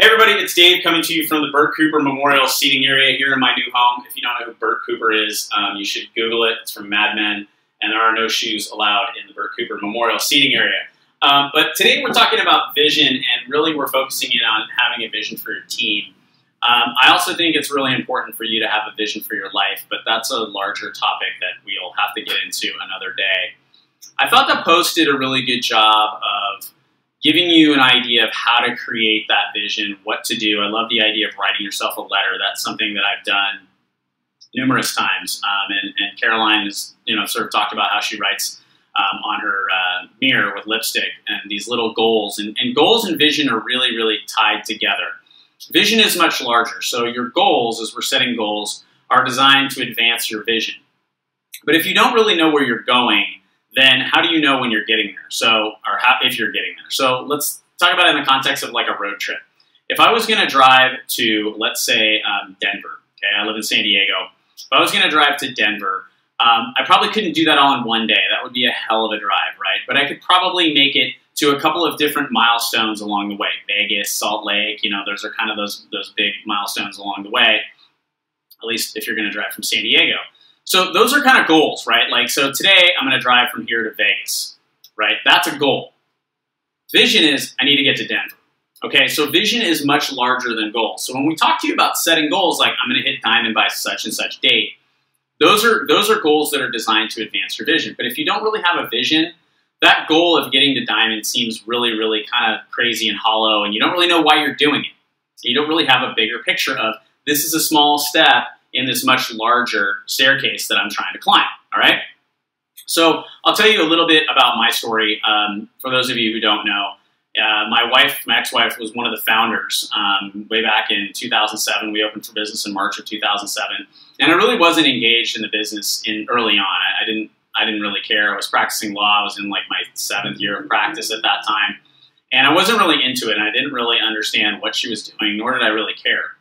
Hey everybody, it's Dave coming to you from the Bert Cooper Memorial Seating Area here in my new home. If you don't know who Bert Cooper is, you should Google it. It's from Mad Men, and there are no shoes allowed in the Bert Cooper Memorial Seating Area. But today we're talking about vision, and really we're focusing in on having a vision for your team. I also think it's really important for you to have a vision for your life, but that's a larger topic that we'll have to get into another day. I thought the post did a really good job of giving you an idea of how to create that vision, what to do. I love the idea of writing yourself a letter. That's something that I've done numerous times. And Caroline has, sort of talked about how she writes on her mirror with lipstick and these little goals. And goals and vision are really, really tied together. Vision is much larger. So your goals, as we're setting goals, are designed to advance your vision. But if you don't really know where you're going, then how do you know when you're getting there? If you're getting there. So let's talk about it in the context of like a road trip. If I was going to drive to, let's say, Denver, okay, I live in San Diego. If I was going to drive to Denver, I probably couldn't do that all in one day. That would be a hell of a drive, right? But I could probably make it to a couple of different milestones along the way. Vegas, Salt Lake, those are kind of those big milestones along the way, at least if you're going to drive from San Diego. So those are kind of goals, right? Like, so today I'm going to drive from here to Vegas, right? That's a goal. Vision is, I need to get to Denver. Okay, so vision is much larger than goals. So when we talk to you about setting goals, like I'm going to hit Diamond by such and such date, those are goals that are designed to advance your vision. But if you don't really have a vision, that goal of getting to Diamond seems really, really kind of crazy and hollow, and you don't really know why you're doing it. So you don't really have a bigger picture of, this is a small step in this much larger staircase that I'm trying to climb, all right? So I'll tell you a little bit about my story. For those of you who don't know, my ex-wife was one of the founders way back in 2007. We opened for business in March of 2007. And I really wasn't engaged in the business early on. I didn't really care. I was practicing law. I was in like my 7th year of practice at that time. And I wasn't really into it, and I didn't really understand what she was doing, nor did I really care.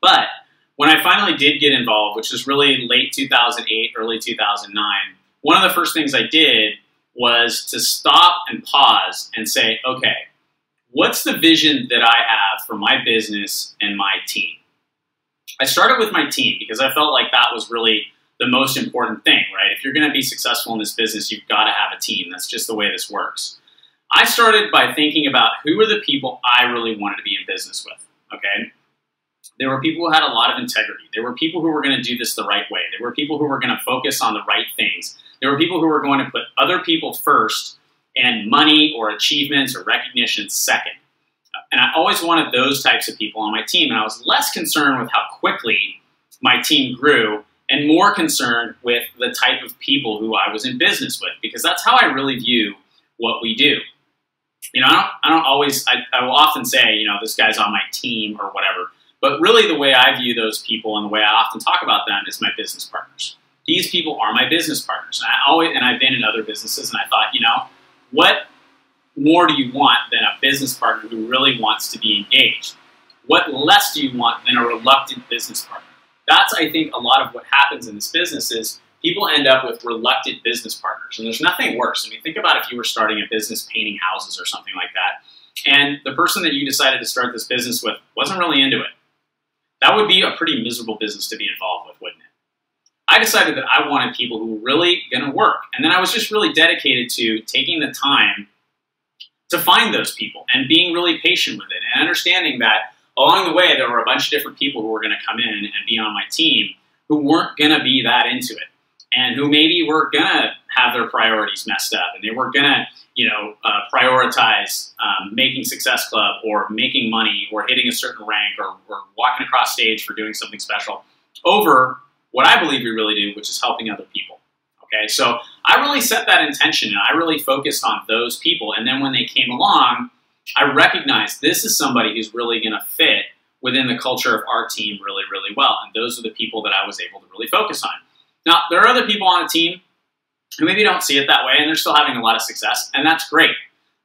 But when I finally did get involved, which was really late 2008, early 2009, one of the first things I did was to stop and pause and say, okay, what's the vision that I have for my business and my team? I started with my team because I felt like that was really the most important thing, right? If you're going to be successful in this business, you've got to have a team. That's just the way this works. I started by thinking about who are the people I really wanted to be in business with, okay? There were people who had a lot of integrity. There were people who were going to do this the right way. There were people who were going to focus on the right things. There were people who were going to put other people first and money or achievements or recognition second. And I always wanted those types of people on my team. And I was less concerned with how quickly my team grew and more concerned with the type of people who I was in business with, because that's how I really view what we do. I will often say, this guy's on my team or whatever. But really the way I view those people and the way I often talk about them is my business partners. These people are my business partners. And I've been in other businesses, and I thought, what more do you want than a business partner who really wants to be engaged? What less do you want than a reluctant business partner? That's, I think, a lot of what happens in this business is people end up with reluctant business partners. And there's nothing worse. I mean, think about if you were starting a business painting houses or something like that, and the person that you decided to start this business with wasn't really into it. That would be a pretty miserable business to be involved with, wouldn't it? I decided that I wanted people who were really going to work. And then I was just really dedicated to taking the time to find those people and being really patient with it and understanding that along the way there were a bunch of different people who were going to come in and be on my team who weren't going to be that into it and who maybe were going to have their priorities messed up and they were going to prioritize making Success Club or making money or hitting a certain rank or walking across stage for doing something special over what I believe we really do, which is helping other people. Okay, so I really set that intention and I really focused on those people. And then when they came along, I recognized this is somebody who's really going to fit within the culture of our team really, really well. And those are the people that I was able to really focus on. Now, there are other people on a team who maybe don't see it that way and they're still having a lot of success, and that's great.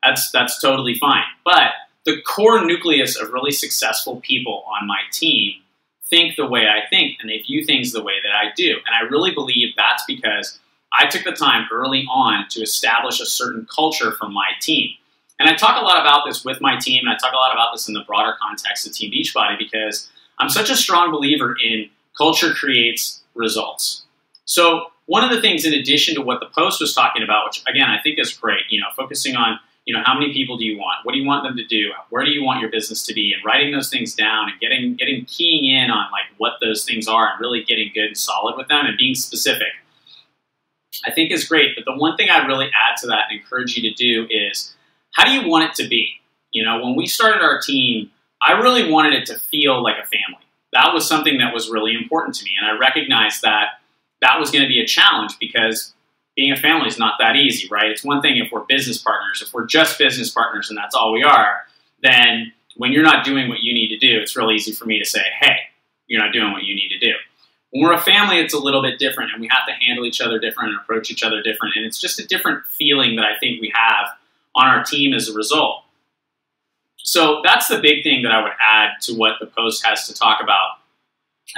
That's totally fine. But the core nucleus of really successful people on my team think the way I think, and they view things the way that I do. And I really believe that's because I took the time early on to establish a certain culture for my team. And I talk a lot about this with my team, and I talk a lot about this in the broader context of Team Beachbody, because I'm such a strong believer in culture creates results. So one of the things, in addition to what the post was talking about, which again, I think is great, focusing on, how many people do you want? What do you want them to do? Where do you want your business to be? And writing those things down and keying in on like what those things are and really getting good and solid with them and being specific, I think is great. But the one thing I'd really add to that and encourage you to do is, how do you want it to be? When we started our team, I really wanted it to feel like a family. That was something that was really important to me. And I recognized that that was going to be a challenge, because being a family is not that easy, right? It's one thing if we're business partners. If we're just business partners and that's all we are, then when you're not doing what you need to do, it's real easy for me to say, hey, you're not doing what you need to do. When we're a family, it's a little bit different, and we have to handle each other different and approach each other different. And it's just a different feeling that I think we have on our team as a result. So that's the big thing that I would add to what the post has to talk about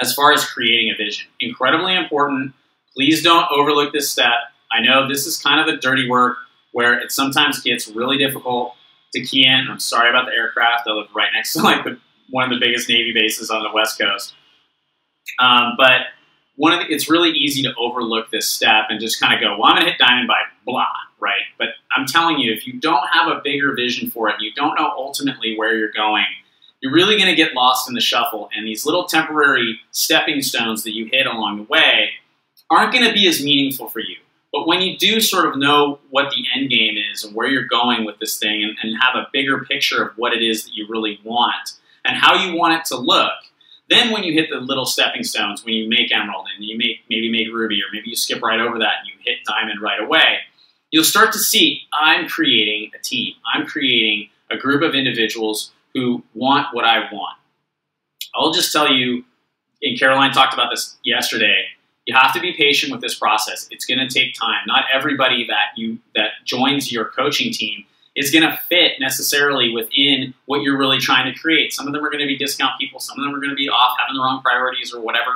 as far as creating a vision. Incredibly important. Please don't overlook this step. I know this is kind of the dirty work where it sometimes gets really difficult to key in. I'm sorry about the aircraft. I live right next to like one of the biggest Navy bases on the West Coast. But it's really easy to overlook this step and just kind of go, well, I'm going to hit diamond by blah, right? But I'm telling you, if you don't have a bigger vision for it, and you don't know ultimately where you're going, you're really going to get lost in the shuffle. And these little temporary stepping stones that you hit along the way aren't going to be as meaningful for you. But when you do sort of know what the end game is and where you're going with this thing, and have a bigger picture of what it is that you really want and how you want it to look, then when you hit the little stepping stones, when you make emerald and you maybe make ruby, or maybe you skip right over that and you hit diamond right away, you'll start to see, I'm creating a team. I'm creating a group of individuals who want what I want. I'll just tell you, and Caroline talked about this yesterday, you have to be patient with this process. It's going to take time. Not everybody that joins your coaching team is going to fit necessarily within what you're really trying to create. Some of them are going to be discount people. Some of them are going to be off, having the wrong priorities or whatever.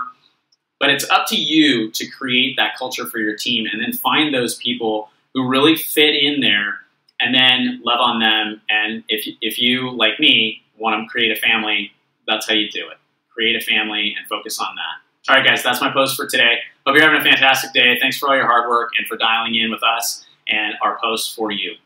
But it's up to you to create that culture for your team, and then find those people who really fit in there, and then love on them. And if you, like me, want to create a family, that's how you do it. Create a family and focus on that. All right, guys, that's my post for today. Hope you're having a fantastic day. Thanks for all your hard work and for dialing in with us and our posts for you.